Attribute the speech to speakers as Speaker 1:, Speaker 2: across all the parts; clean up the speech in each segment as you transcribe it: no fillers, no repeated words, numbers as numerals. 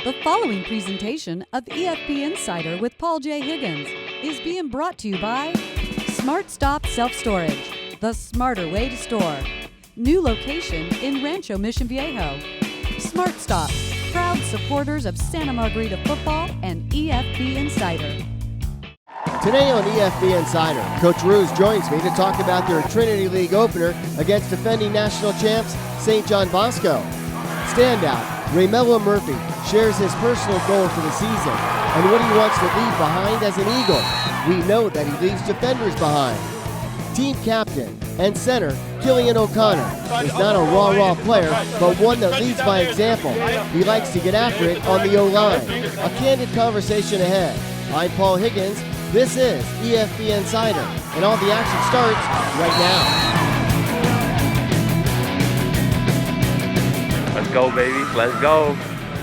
Speaker 1: The following presentation of EFB Insider with Paul J. Higgins is being brought to you by Smart Stop Self-Storage, the smarter way to store. New location in Rancho Mission Viejo. Smart Stop, proud supporters of Santa Margarita football and EFB Insider.
Speaker 2: Today on EFB Insider, Coach Rouz joins me to talk about their Trinity League opener against defending national champs St. John Bosco. Standout, Reymello Murphy shares his personal goal for the season and what he wants to leave behind as an Eagle. We know that he leaves defenders behind. Team captain and center Kilian O'Connor is not a raw player, but one that leads by example. He likes to get after it on the O-line. A candid conversation ahead. I'm Paul Higgins. This is EFB Insider, and all the action starts right now.
Speaker 3: Let's go, baby. Let's go.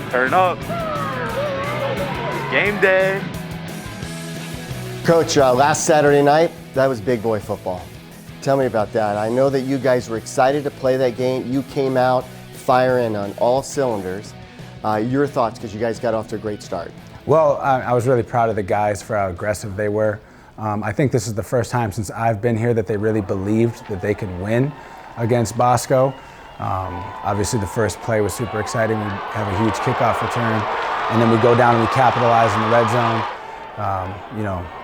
Speaker 3: Turn up. Game day.
Speaker 2: Coach, last Saturday night, that was big boy football. Tell me about that. I know that you guys were excited to play that game. You came out firing on all cylinders. Your thoughts, because you guys got off to a great start.
Speaker 4: Well, I was really proud of the guys for how aggressive they were. I think this is the first time since I've been here that they really believed that they could win against Bosco. Obviously, the first play was super exciting. We have a huge kickoff return, and then we go down and we capitalize in the red zone.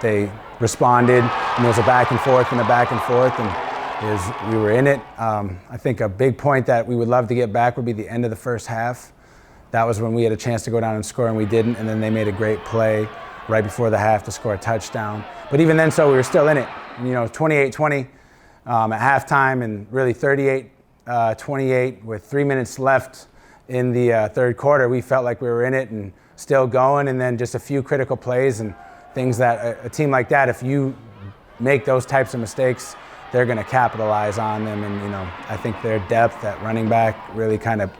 Speaker 4: They responded, and there was a back and forth, and we were in it. I think a big point that we would love to get back would be the end of the first half. That was when we had a chance to go down and score, and we didn't, and then they made a great play right before the half to score a touchdown. But even then, so we were still in it. 28-20 at halftime, and really 38-28 with 3 minutes left in the third quarter. We felt like we were in it and still going, and then just a few critical plays and things that a team like that, if you make those types of mistakes, they're going to capitalize on them. And I think their depth at running back really kind of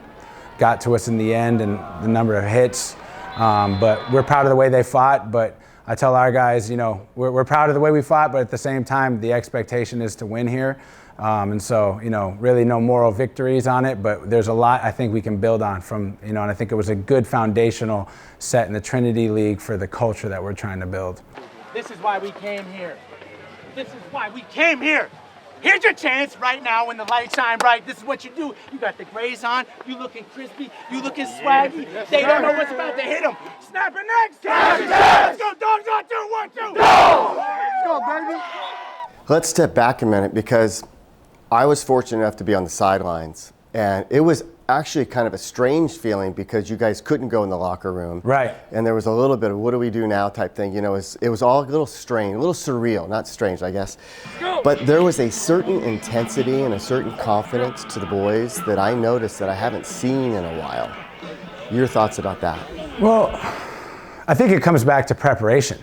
Speaker 4: got to us in the end, and the number of hits. But we're proud of the way they fought. But I tell our guys, we're proud of the way we fought, but at the same time, the expectation is to win here. And so, really no moral victories on it, but there's a lot I think we can build on from, and I think it was a good foundational set in the Trinity League for the culture that we're trying to build.
Speaker 5: This is why we came here. This is why we came here. Here's your chance right now when the lights shine bright. This is what you do. You got the grays on. You looking crispy. You looking swaggy. They don't know what's about to hit them. Snap it next. Let's go, dogs. 1, 2, 1, 2. Let's go, baby.
Speaker 2: Let's step back a minute, because I was fortunate enough to be on the sidelines, and it was actually kind of a strange feeling because you guys couldn't go in the locker room.
Speaker 4: Right.
Speaker 2: And there was a little bit of what do we do now type thing. It was all a little strange, a little surreal, not strange, I guess. But there was a certain intensity and a certain confidence to the boys that I noticed that I haven't seen in a while. Your thoughts about that?
Speaker 4: Well, I think it comes back to preparation,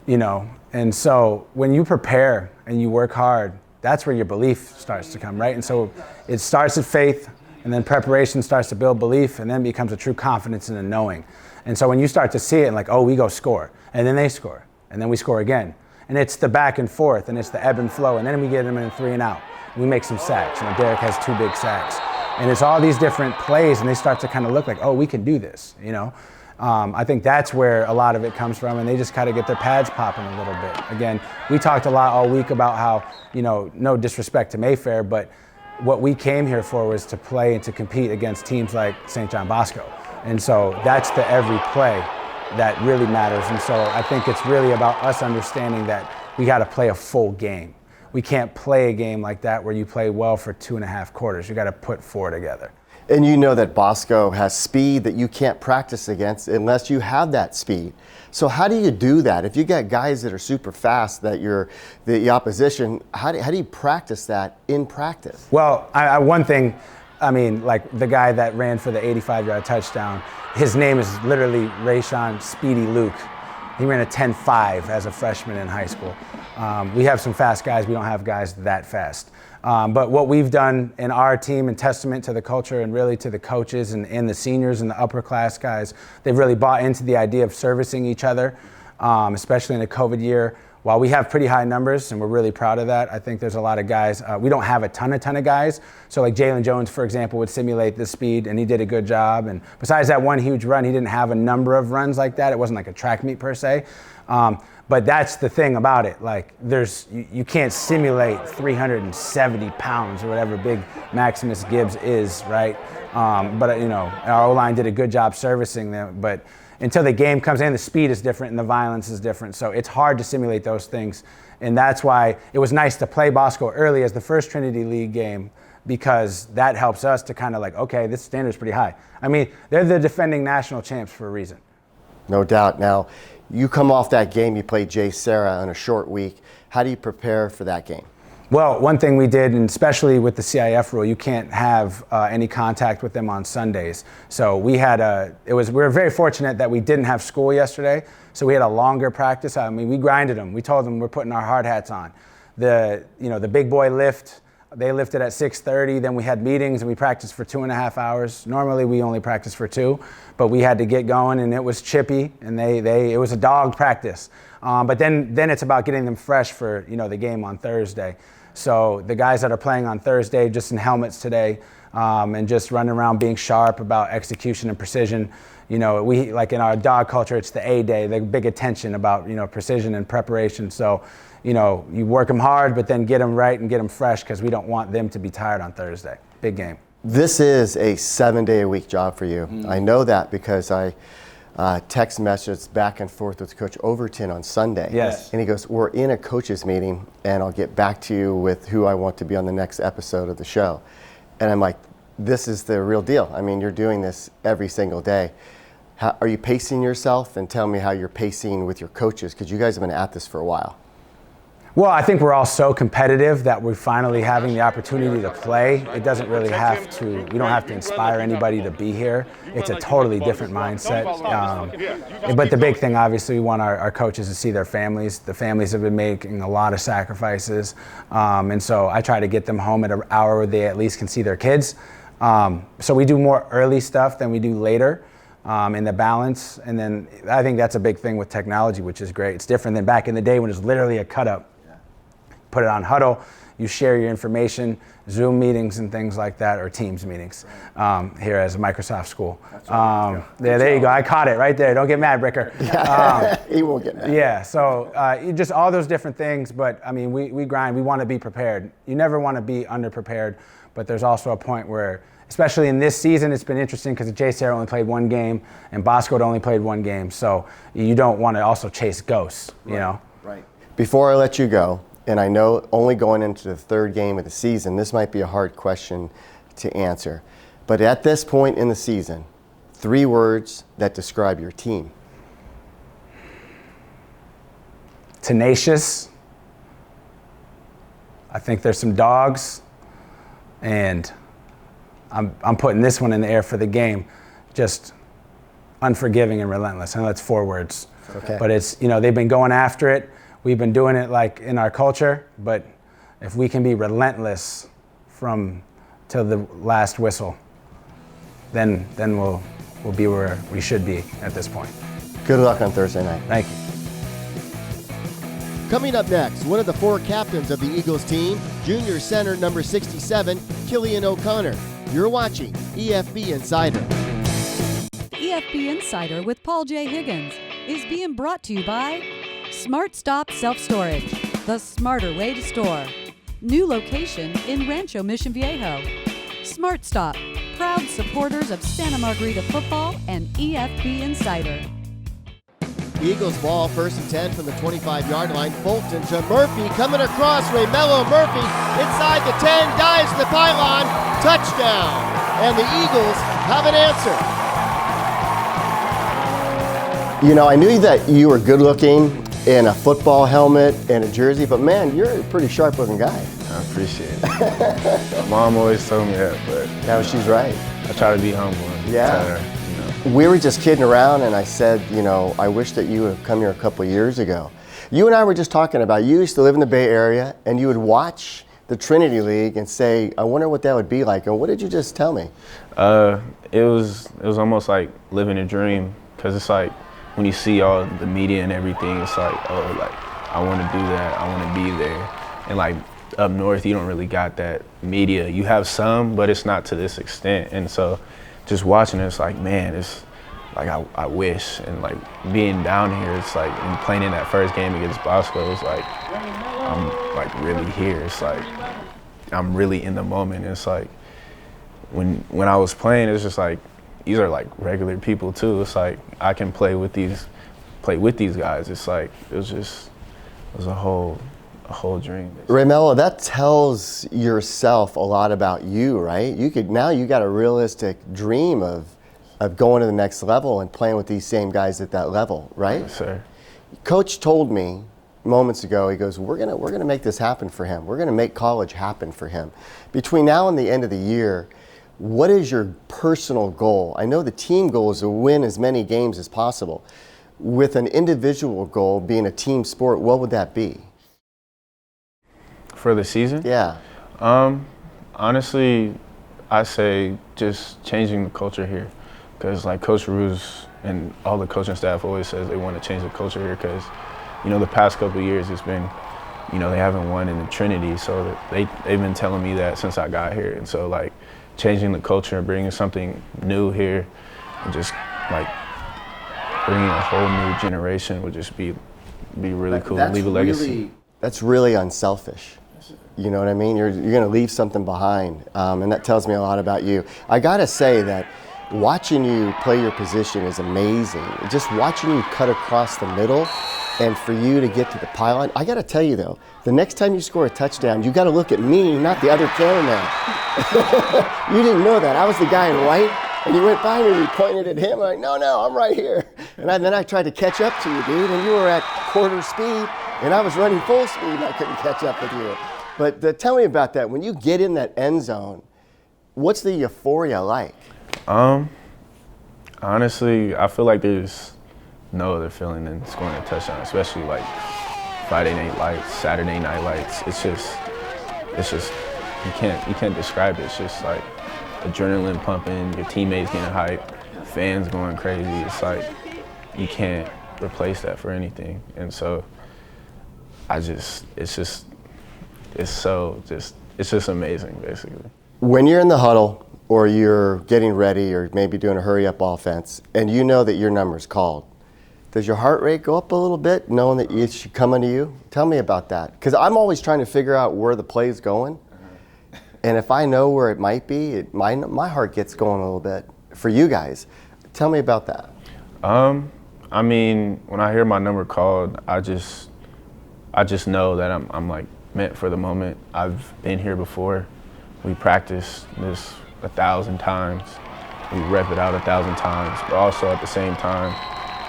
Speaker 4: and so when you prepare and you work hard, that's where your belief starts to come, right? And so it starts with faith, and then preparation starts to build belief, and then becomes a true confidence in the knowing. And so when you start to see it, and we go score, and then they score, and then we score again. And it's the back and forth, and it's the ebb and flow, and then we get them in a 3 and out. We make some sacks. Derek has 2 big sacks. And it's all these different plays, and they start to kind of look like, we can do this, I think that's where a lot of it comes from, and they just kind of get their pads popping a little bit. Again, we talked a lot all week about how, no disrespect to Mayfair, but what we came here for was to play and to compete against teams like St. John Bosco. And so that's the every play that really matters. And so I think it's really about us understanding that we got to play a full game. We can't play a game like that where you play well for 2.5 quarters. You got to put 4 together.
Speaker 2: And you know that Bosco has speed that you can't practice against unless you have that speed. So how do you do that? If you got guys that are super fast, that you're the opposition, how do you practice that in practice?
Speaker 4: Well, one thing, like the guy that ran for the 85-yard touchdown, his name is literally Rayshawn Speedy Luke. He ran a 10.5 as a freshman in high school. We have some fast guys. We don't have guys that fast. But what we've done in our team, in testament to the culture and really to the coaches and the seniors and the upper class guys, they've really bought into the idea of servicing each other, especially in a COVID year. while we have pretty high numbers and we're really proud of that, I think there's a lot of guys. We don't have a ton of guys. So like Jalen Jones, for example, would simulate the speed, and he did a good job. And besides that one huge run, he didn't have a number of runs like that. It wasn't like a track meet per se. But that's the thing about it. Like, you can't simulate 370 pounds or whatever big Maximus Gibbs is, right? But you know, our O-line did a good job servicing them. But until the game comes in, the speed is different and the violence is different. So it's hard to simulate those things. And that's why it was nice to play Bosco early as the first Trinity League game, because that helps us to kind of like, okay, this standard's pretty high. I mean, they're the defending national champs for a reason.
Speaker 2: No doubt. Now, you come off that game, you played JSerra on a short week. How do you prepare for that game?
Speaker 4: Well, one thing we did, and especially with the CIF rule, you can't have any contact with them on Sundays. So we were very fortunate that we didn't have school yesterday, so we had a longer practice. I mean, we grinded them. We told them we're putting our hard hats on. The big boy lift, they lifted at 6:30. Then we had meetings and we practiced for 2.5 hours. Normally we only practice for 2, but we had to get going, and it was chippy, and it was a dog practice. But then it's about getting them fresh for the game on Thursday. So the guys that are playing on Thursday, just in helmets today, and just running around being sharp about execution and precision. We like in our dog culture, it's the A day, the big attention about precision and preparation. So you work them hard, but then get them right and get them fresh, because we don't want them to be tired on Thursday. Big game. This
Speaker 2: is a 7-day-a-week job for you. I know that because I text messaged back and forth with Coach Overton on Sunday.
Speaker 4: Yes.
Speaker 2: And he goes, we're in a coaches meeting, and I'll get back to you with who I want to be on the next episode of the show. And I'm like, this is the real deal. I mean, you're doing this every single day. How, are you pacing yourself? And tell me how you're pacing with your coaches, because you guys have been at this for a while.
Speaker 4: Well, I think we're all so competitive that we're finally having the opportunity to play. It doesn't really we don't have to inspire anybody to be here. It's a totally different mindset. But the big thing, obviously, we want our coaches to see their families. The families have been making a lot of sacrifices. And so I try to get them home at an hour where they at least can see their kids. So we do more early stuff than we do later. In the balance, and then I think that's a big thing with technology, which is great. It's different than back in the day when it was literally a cut-up. Put it on Huddle, you share your information, Zoom meetings and things like that, or Teams meetings here as a Microsoft school. There you go. I caught it right there. Don't get mad, Bricker.
Speaker 2: He won't get mad.
Speaker 4: Yeah, so just all those different things, but I mean, we grind. We want to be prepared. You never want to be underprepared, but there's also a point where, especially in this season, it's been interesting because JSerra only played 1 game and Bosco had only played 1 game. So you don't want to also chase ghosts, you know?
Speaker 2: Right. Before I let you go, and I know only going into the 3rd game of the season, this might be a hard question to answer. But at this point in the season, 3 words that describe your team.
Speaker 4: Tenacious. I think there's some dogs. And I'm putting this one in the air for the game. Just unforgiving and relentless. I know that's 4 words.
Speaker 2: Okay.
Speaker 4: But it's, they've been going after it. We've been doing it like in our culture, but if we can be relentless till the last whistle, then we'll be where we should be at this point.
Speaker 2: Good luck on Thursday night.
Speaker 4: Thank you.
Speaker 2: Coming up next, one of the 4 captains of the Eagles team, junior center number 67, Kilian O'Connor. You're watching EFB Insider.
Speaker 1: EFB Insider with Paul J. Higgins is being brought to you by Smart Stop Self-Storage, the smarter way to store. New location in Rancho Mission Viejo. Smart Stop, proud supporters of Santa Margarita football and EFB Insider.
Speaker 2: Eagles ball, 1st and 10 from the 25-yard line. Fulton to Murphy, coming across. Reymello Murphy inside the 10, dives to the pylon, touchdown. And the Eagles have an answer. I knew that you were good looking in a football helmet and a jersey, but man, you're a pretty sharp looking guy.
Speaker 6: I appreciate it. Mom always told me that, but
Speaker 2: No, she's right.
Speaker 6: I try to be humble and
Speaker 2: Yeah.
Speaker 6: tell her,
Speaker 2: We were just kidding around, and I said, I wish that you would have come here a couple of years ago. You and I were just talking about, you used to live in the Bay Area, and you would watch the Trinity League and say, I wonder what that would be like. And what did you just tell me?
Speaker 6: It was almost like living a dream, because it's like when you see all the media and everything, it's like, oh, like I want to do that. I want to be there. And like up north, you don't really got that media. You have some, but it's not to this extent. And so just watching it, it's like, man, it's like I wish. And like being down here, it's like, and playing in that first game against Bosco, it's like, I'm like really here. It's like, I'm really in the moment. It's like, when I was playing, it's just like, these are like regular people too. It's like, I can play with these guys. It's like, it was a whole dream.
Speaker 2: Reymello, that tells yourself a lot about you, right? Now you got a realistic dream of going to the next level and playing with these same guys at that level, right?
Speaker 6: Yes, sir.
Speaker 2: Coach told me moments ago, he goes, we're gonna make this happen for him. We're gonna make college happen for him. Between now and the end of the year, what is your personal goal? I know the team goal is to win as many games as possible. With an individual goal being a team sport, what would that be?
Speaker 6: For the season?
Speaker 2: Yeah.
Speaker 6: Honestly, I say just changing the culture here. Because like Coach Rouz and all the coaching staff always says they want to change the culture here because, you know, the past couple of years it's been, you know, they haven't won in the Trinity. So they've been telling me that since I got here. And so like changing the culture and bringing something new here and just like bringing a whole new generation would just be really cool and leave a legacy.
Speaker 2: That's really unselfish. You know what I mean? You're going to leave something behind, and that tells me a lot about you. I got to say that watching you play your position is amazing. Just watching you cut across the middle and for you to get to the pylon. I got to tell you, though, the next time you score a touchdown, you got to look at me, not the other cameraman. You didn't know that. I was the guy in white, and you went by me and you pointed at him. I'm like, no, I'm right here. And then I tried to catch up to you, dude, and you were at quarter speed, and I was running full speed, and I couldn't catch up with you. But tell me about that. When you get in that end zone, what's the euphoria like?
Speaker 6: Honestly, I feel like there's no other feeling than scoring a touchdown, especially like Friday night lights, Saturday night lights. It's just you can't describe it. It's just like adrenaline pumping, your teammates getting hyped, fans going crazy. It's like you can't replace that for anything. And so it's just amazing, basically.
Speaker 2: When you're in the huddle or you're getting ready or maybe doing a hurry-up offense and you know that your number's called, does your heart rate go up a little bit knowing that it should come into you? Tell me about that. Because I'm always trying to figure out where the play's going. And if I know where it might be, my heart gets going a little bit. For you guys, tell me about that.
Speaker 6: I mean, when I hear my number called, I just know that I'm like meant for the moment. I've been here before. We practiced this 1,000 times. We rep it out 1,000 times. But also at the same time,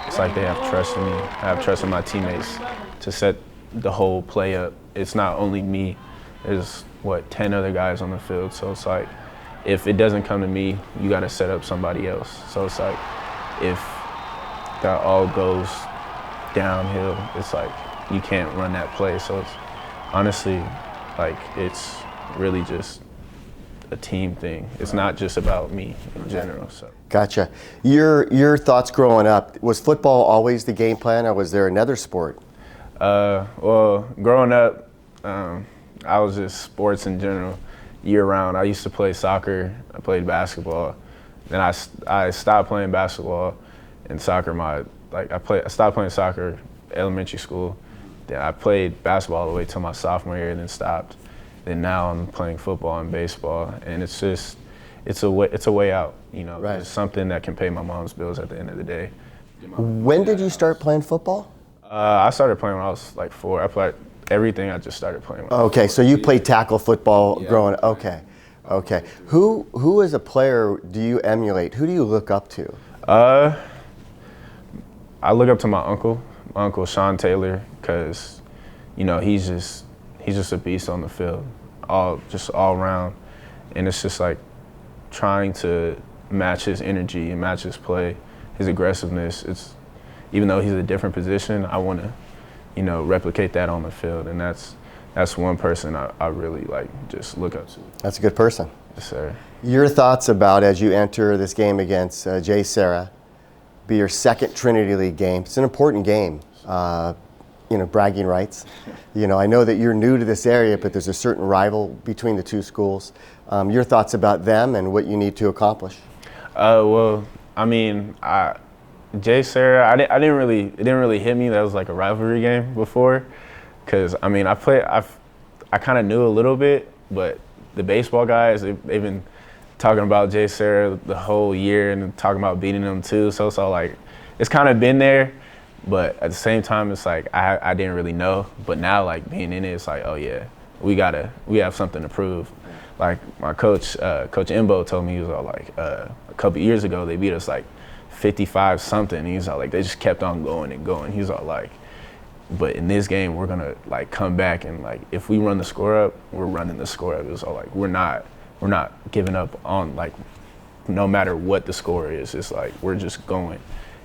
Speaker 6: it's like they have trust in me. I have trust in my teammates to set the whole play up. It's not only me. There's 10 other guys on the field. So it's like, if it doesn't come to me, you got to set up somebody else. So it's like, if that all goes downhill, it's like you can't run that play. So it's honestly, like, it's really just a team thing. It's not just about me in general. So.
Speaker 2: Gotcha. Your thoughts growing up, was football always the game plan, or was there another sport?
Speaker 6: Well, growing up, I was just sports in general, year-round. I used to play soccer. I played basketball. Then I stopped playing basketball and soccer. I stopped playing soccer elementary school. Then I played basketball all the way till my sophomore year, and then stopped. Then now I'm playing football and baseball, and it's a way out. You know,
Speaker 2: right.
Speaker 6: It's something that can pay my mom's bills at the end of the day.
Speaker 2: When did you start playing football?
Speaker 6: I started playing when I was like 4. I played everything. I just started playing.
Speaker 2: Okay, so you played tackle football growing up. Okay. Who as a player do you emulate? Who do you look up to?
Speaker 6: I look up to my uncle Sean Taylor, because, you know, he's just a beast on the field, all around, and it's just like trying to match his energy and match his play, his aggressiveness. Even though he's a different position, I want to, you know, replicate that on the field, and that's one person I really like just look up to.
Speaker 2: That's a good person.
Speaker 6: Yes, sir.
Speaker 2: Your thoughts about, as you enter this game against JSerra, be your second Trinity League game. It's an important game. bragging rights. I know that you're new to this area, but there's a certain rival between the two schools. Your thoughts about them and what you need to accomplish?
Speaker 6: Well, I mean, JSerra, it didn't really hit me that it was like a rivalry game before, because I mean, I kind of knew a little bit, but the baseball guys, they've been talking about JSerra the whole year and talking about beating them too. So like, it's kind of been there, but at the same time, it's like I didn't really know. But now, like being in it, it's like, oh yeah, we have something to prove. Like my coach, Coach Imbo told me, he was all like, a couple years ago they beat us like 55 something. He's all like, they just kept on going and going. He's all like, but in this game we're gonna like come back and like if we run the score up, we're running the score up. It was all like we're not giving up on like no matter what the score is. It's like we're just going,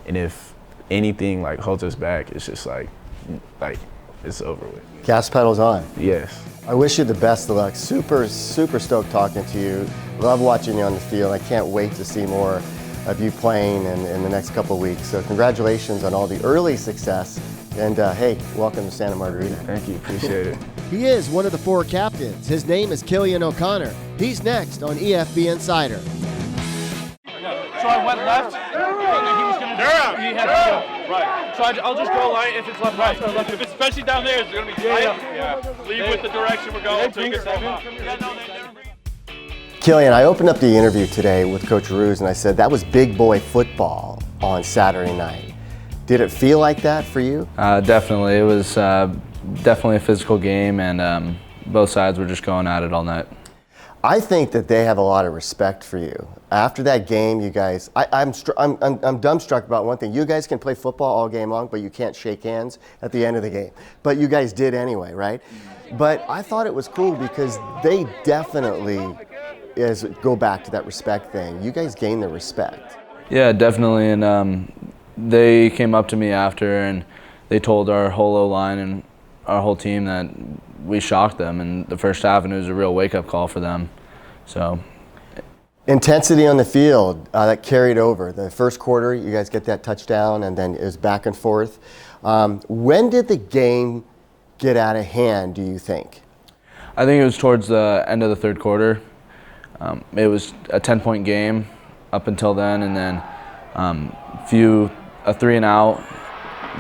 Speaker 6: and if anything like holds us back, it's just like it's over with.
Speaker 2: Gas pedals on.
Speaker 6: Yes.
Speaker 2: I wish you the best of luck. Super stoked talking to you. Love watching you on the field. I can't wait to see more of you playing in the next couple of weeks. So congratulations on all the early success. And hey, welcome to Santa Margarita.
Speaker 6: Thank you, appreciate it.
Speaker 2: He is one of the 4 captains. His name is Kilian O'Connor. He's next on EFB Insider.
Speaker 7: So I went left, and he was going to he had to go right. So I'll just go light if it's left, right. Left. If it's especially down there, it's going to be tight. Yeah. Leave with the direction we're going. Take it off.
Speaker 2: Killian, I opened up the interview today with Coach Rouz and I said that was big boy football on Saturday night. Did it feel like that for you?
Speaker 8: Definitely. It was definitely a physical game, and both sides were just going at it all night.
Speaker 2: I think that they have a lot of respect for you. After that game, you guys, I'm dumbstruck about one thing. You guys can play football all game long, but you can't shake hands at the end of the game. But you guys did anyway, right? But I thought it was cool because they definitely go back to that respect thing. You guys gained their respect.
Speaker 8: Yeah, definitely. And they came up to me after and they told our whole O-line and our whole team that we shocked them in the first half, and it was a real wake-up call for them. So,
Speaker 2: intensity on the field that carried over. The first quarter, you guys get that touchdown, and then it was back and forth. When did the game get out of hand, do you think?
Speaker 8: I think it was towards the end of the third quarter. It was a 10-point game up until then, and then a 3-and-out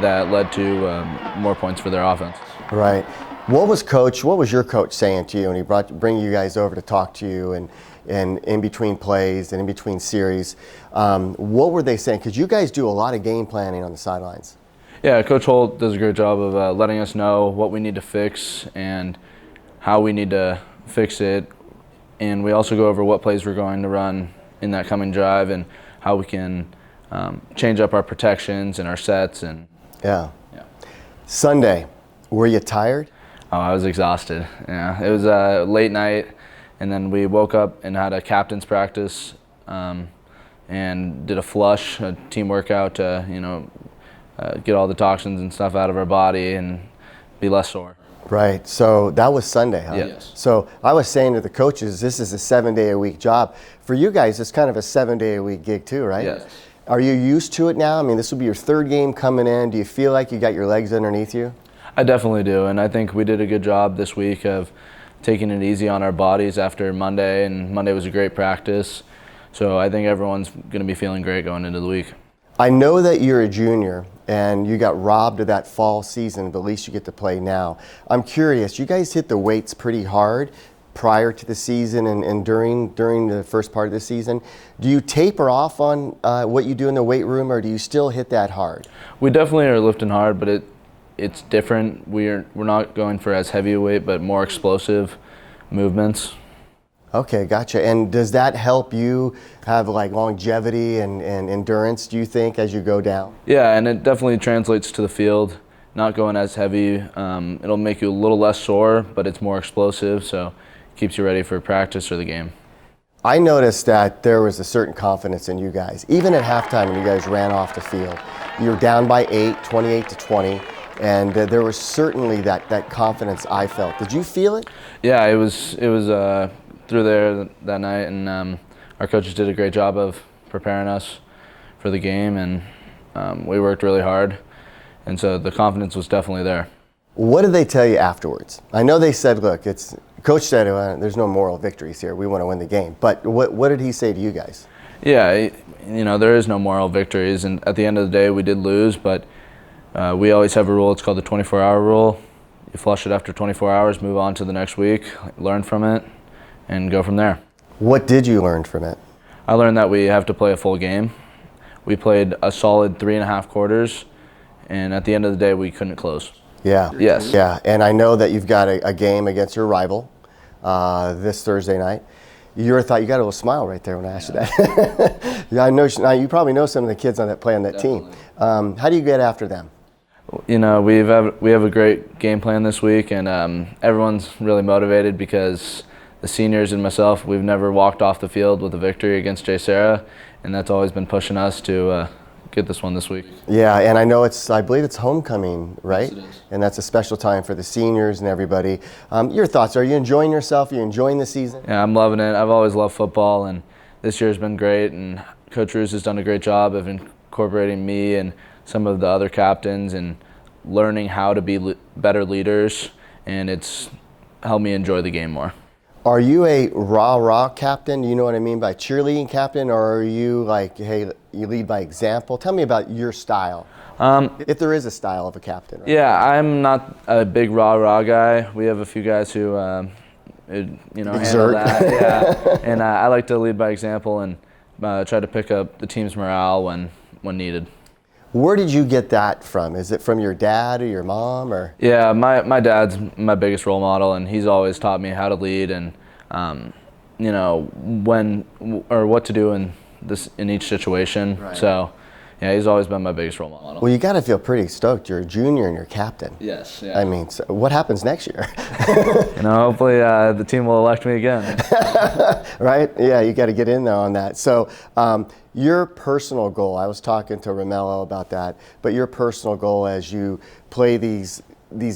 Speaker 8: that led to more points for their offense.
Speaker 2: Right. What was your coach saying to you when he bring you guys over to talk to you and in between plays and in between series? What were they saying? Because you guys do a lot of game planning on the sidelines.
Speaker 8: Yeah, Coach Holt does a great job of letting us know what we need to fix and how we need to fix it. And we also go over what plays we're going to run in that coming drive and how we can change up our protections and our sets. And
Speaker 2: yeah. Sunday, were you tired?
Speaker 8: Oh, I was exhausted. Yeah, it was a late night, and then we woke up and had a captain's practice and did a flush, a team workout to get all the toxins and stuff out of our body and be less sore.
Speaker 2: Right. So that was Sunday, huh?
Speaker 8: Yes.
Speaker 2: So I was saying to the coaches, this is a 7-day-a-week job. For you guys, it's kind of a 7-day-a-week gig too, right?
Speaker 8: Yes.
Speaker 2: Are you used to it now? I mean, this will be your third game coming in. Do you feel like you got your legs underneath you?
Speaker 8: I definitely do, and I think we did a good job this week of taking it easy on our bodies after Monday, and Monday was a great practice. So I think everyone's going to be feeling great going into the week.
Speaker 2: I know that you're a junior and you got robbed of that fall season, but at least you get to play now. I'm curious, you guys hit the weights pretty hard prior to the season and during the first part of the season. Do you taper off on what you do in the weight room, or do you still hit that hard?
Speaker 8: We definitely are lifting hard, but it's different. We're not going for as heavy a weight, but more explosive movements.
Speaker 2: Okay, gotcha. And does that help you have like longevity and endurance, do you think, as you go down?
Speaker 8: Yeah, and it definitely translates to the field. Not going as heavy. It'll make you a little less sore, but it's more explosive, so it keeps you ready for practice or the game.
Speaker 2: I noticed that there was a certain confidence in you guys. Even at halftime when you guys ran off the field, you were down by 8, 28-20. And there was certainly that confidence I felt. Did you feel it?
Speaker 8: Yeah, it was through there that night, and our coaches did a great job of preparing us for the game, and we worked really hard. And so the confidence was definitely there.
Speaker 2: What did they tell you afterwards? I know they said, look, Coach said there's no moral victories here. We want to win the game. But what did he say to you guys?
Speaker 8: Yeah, there is no moral victories, and at the end of the day, we did lose, but we always have a rule. It's called the 24-hour rule. You flush it after 24 hours, move on to the next week, learn from it, and go from there.
Speaker 2: What did you learn from it?
Speaker 8: I learned that we have to play a full game. We played a solid 3.5 quarters, and at the end of the day, we couldn't close.
Speaker 2: Yeah.
Speaker 8: Yes.
Speaker 2: Yeah, and I know that you've got a game against your rival this Thursday night. You got a little smile right there when I asked you that. Yeah, I know. You probably know some of the kids that play on that team. How do you get after them?
Speaker 8: We have a great game plan this week, and everyone's really motivated because the seniors and myself, we've never walked off the field with a victory against JSerra, and that's always been pushing us to get this one this week.
Speaker 2: Yeah, and I know I believe it's homecoming, right?
Speaker 8: Yes, it is.
Speaker 2: And that's a special time for the seniors and everybody. Your thoughts, are you enjoying yourself? Are you enjoying the season?
Speaker 8: Yeah, I'm loving it. I've always loved football, and this year's been great, and Coach Rouz has done a great job of incorporating me and some of the other captains and learning how to be better leaders, and it's helped me enjoy the game more.
Speaker 2: Are you a rah-rah captain? You know what I mean by cheerleading captain? Or are you like, hey, you lead by example? Tell me about your style. If there is a style of a captain. Right?
Speaker 8: Yeah, I'm not a big rah-rah guy. We have a few guys who, handle that. Yeah, and I like to lead by example and try to pick up the team's morale when needed.
Speaker 2: Where did you get that from? Is it from your dad or your mom? Or?
Speaker 8: Yeah, my dad's my biggest role model, and he's always taught me how to lead and when or what to do in each situation. Right. So, yeah, he's always been my biggest role model.
Speaker 2: Well, you got to feel pretty stoked. You're a junior and you're captain.
Speaker 8: Yes. Yeah.
Speaker 2: I mean, so what happens next year?
Speaker 8: Hopefully the team will elect me again.
Speaker 2: Right? Yeah, you got to get in there on that. So, your personal goal, I was talking to Reymello about that, but your personal goal as you play these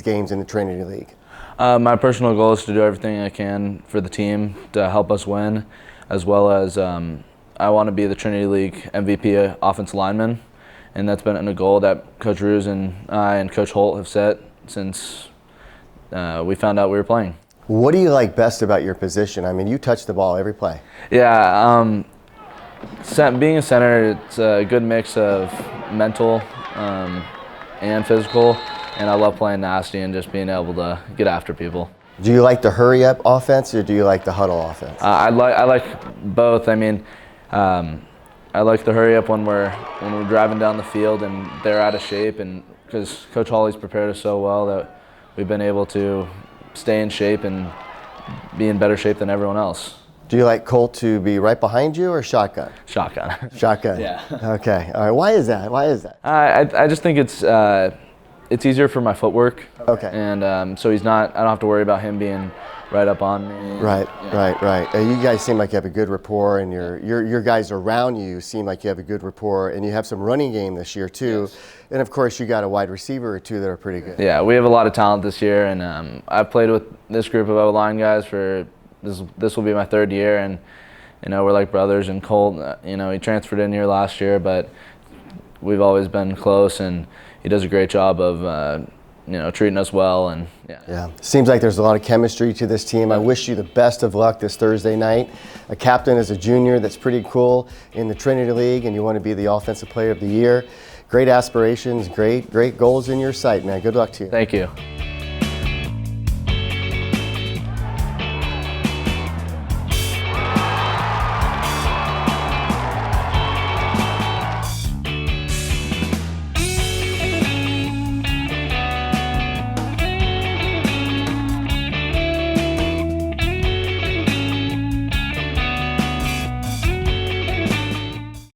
Speaker 2: games in the Trinity League?
Speaker 8: My personal goal is to do everything I can for the team to help us win, as well as I want to be the Trinity League MVP offensive lineman, and that's been a goal that Coach Rouz and I and Coach Holt have set since we found out we were playing.
Speaker 2: What do you like best about your position? I mean, you touch the ball every play.
Speaker 8: Yeah, being a center, it's a good mix of mental and physical, and I love playing nasty and just being able to get after people. Do
Speaker 2: you like the hurry-up offense or do you like the huddle offense?
Speaker 8: I like both. I mean, I like the hurry-up when we're driving down the field and they're out of shape, and because Coach Hawley's prepared us so well that we've been able to stay in shape and be in better shape than everyone else.
Speaker 2: Do you like Colt to be right behind you or shotgun?
Speaker 8: Shotgun.
Speaker 2: Shotgun.
Speaker 8: Yeah.
Speaker 2: Okay. All right. Why is that?
Speaker 8: I just think it's easier for my footwork.
Speaker 2: Okay.
Speaker 8: And so I don't have to worry about him being right up on me.
Speaker 2: Right. Yeah. Right. You guys seem like you have a good rapport, and your guys around you seem like you have a good rapport, and you have some running game this year too. Yes. And of course, you got a wide receiver or two that are pretty good.
Speaker 8: Yeah, we have a lot of talent this year, and I've played with this group of O-line guys for this will be my 3rd year, and we're like brothers. And Colt, he transferred in here last year, but we've always been close, and he does a great job of treating us well. And yeah.
Speaker 2: Seems like there's a lot of chemistry to this team. I wish you the best of luck this Thursday night. A captain as a junior, that's pretty cool in the Trinity League, and you want to be the Offensive Player of the Year. Great aspirations, great goals in your sight, man. Good luck to you.
Speaker 8: Thank you.